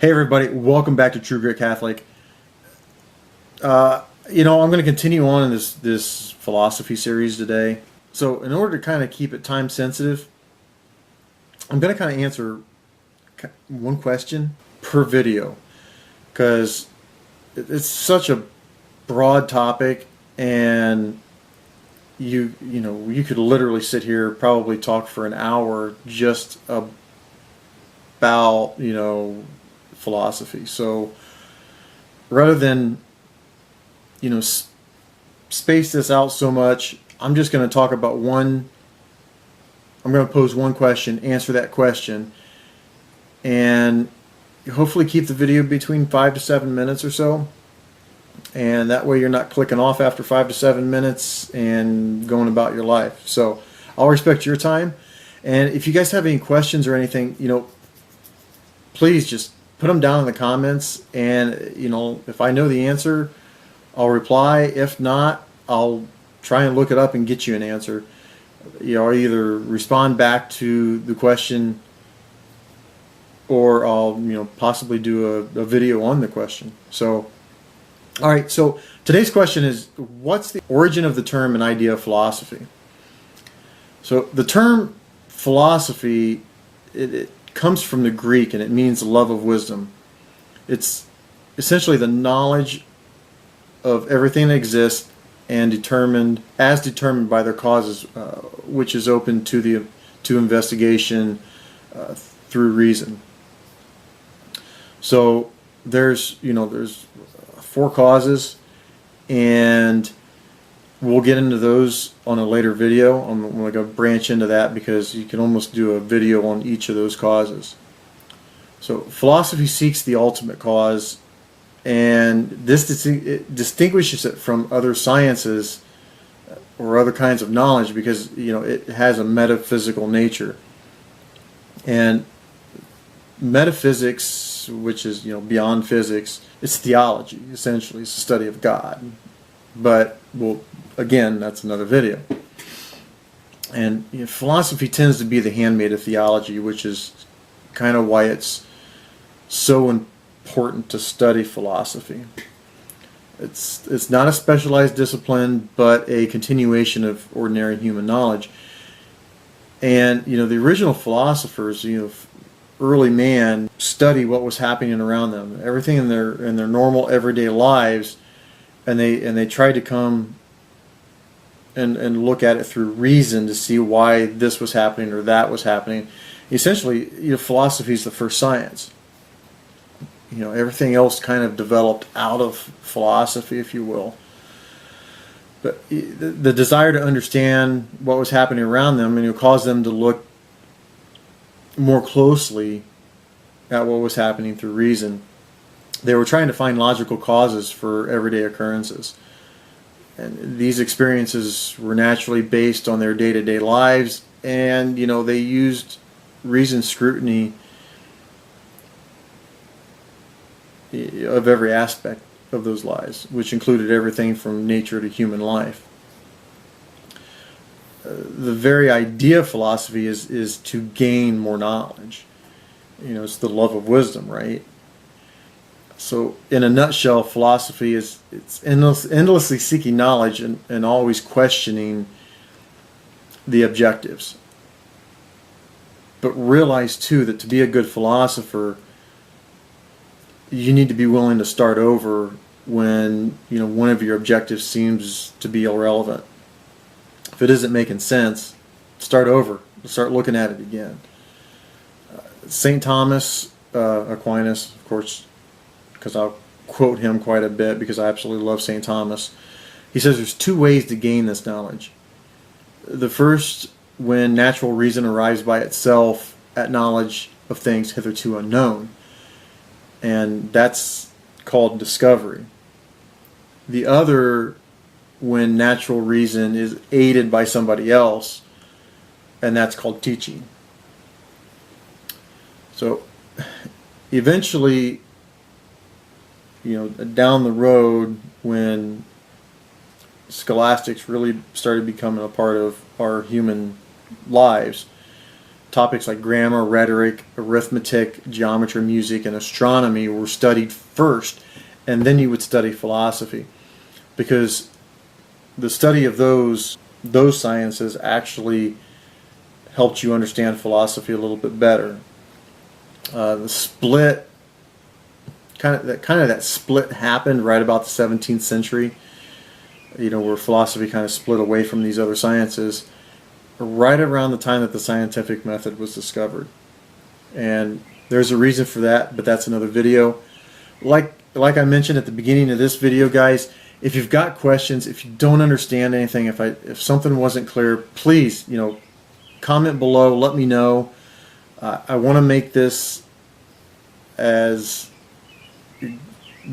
Hey everybody, welcome back to True Grit Catholic. I'm going to continue on in this philosophy series today. So in order to kind of keep it time sensitive, I'm going to kind of answer one question per video because it's such a broad topic, and you could literally sit here, probably talk for an hour just about philosophy. So rather than space this out so much, I'm just going to talk about one. I'm going to pose one question, answer that question, and hopefully keep the video between 5 to 7 minutes or so. And that way you're not clicking off after 5 to 7 minutes and going about your life. So I'll respect your time. And if you guys have any questions or anything, please just put them down in the comments. And, if I know the answer, I'll reply. If not, I'll try and look it up and get you an answer. I'll either respond back to the question, or I'll possibly do a video on the question. So all right, so today's question is, what's the origin of the term and idea of philosophy? So the term philosophy, it comes from the Greek, and it means love of wisdom. It's essentially the knowledge of everything that exists and determined by their causes, which is open to investigation through reason. So there's 4 causes, and we'll get into those on a later video. I'm going to branch into that because you can almost do a video on each of those causes. So philosophy seeks the ultimate cause, and this distinguishes it from other sciences or other kinds of knowledge because it has a metaphysical nature. And metaphysics, which is beyond physics, it's theology. Essentially, it's the study of God. But again, that's another video. And philosophy tends to be the handmaid of theology, which is kind of why it's so important to study philosophy. It's not a specialized discipline, but a continuation of ordinary human knowledge. And the original philosophers, early man, study what was happening around them, everything in their normal everyday lives, and they tried to come and look at it through reason to see why this was happening or that was happening. Essentially, philosophy is the first science. Everything else kind of developed out of philosophy, if you will. But the desire to understand what was happening around them, and caused them to look more closely at what was happening through reason. They were trying to find logical causes for everyday occurrences. And these experiences were naturally based on their day-to-day lives, and they used reasoned scrutiny of every aspect of those lives, which included everything from nature to human life. The very idea of philosophy is to gain more knowledge. It's the love of wisdom, right? So in a nutshell, philosophy it's endlessly seeking knowledge and always questioning the objectives. But realize too that to be a good philosopher, you need to be willing to start over when one of your objectives seems to be irrelevant. If it isn't making sense, start over. Start looking at it again. St. Thomas Aquinas, of course, because I'll quote him quite a bit because I absolutely love St. Thomas. He says there's 2 ways to gain this knowledge. The first, when natural reason arrives by itself at knowledge of things hitherto unknown. And that's called discovery. The other, when natural reason is aided by somebody else, and that's called teaching. So eventually, down the road, when scholastics really started becoming a part of our human lives, topics like grammar, rhetoric, arithmetic, geometry, music, and astronomy were studied first, and then you would study philosophy, because the study of those sciences actually helped you understand philosophy a little bit better. The split, that split happened right about the 17th century, where philosophy kind of split away from these other sciences, right around the time that the scientific method was discovered. And there's a reason for that, but that's another video. Like I mentioned at the beginning of this video, guys, if you've got questions, if you don't understand anything, if something wasn't clear, please, comment below, let me know. I want to make this as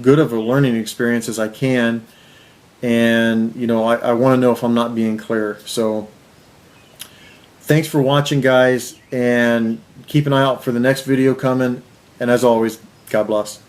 good of a learning experience as I can, and I want to know if I'm not being clear. So thanks for watching, guys, and keep an eye out for the next video coming, and as always, God bless.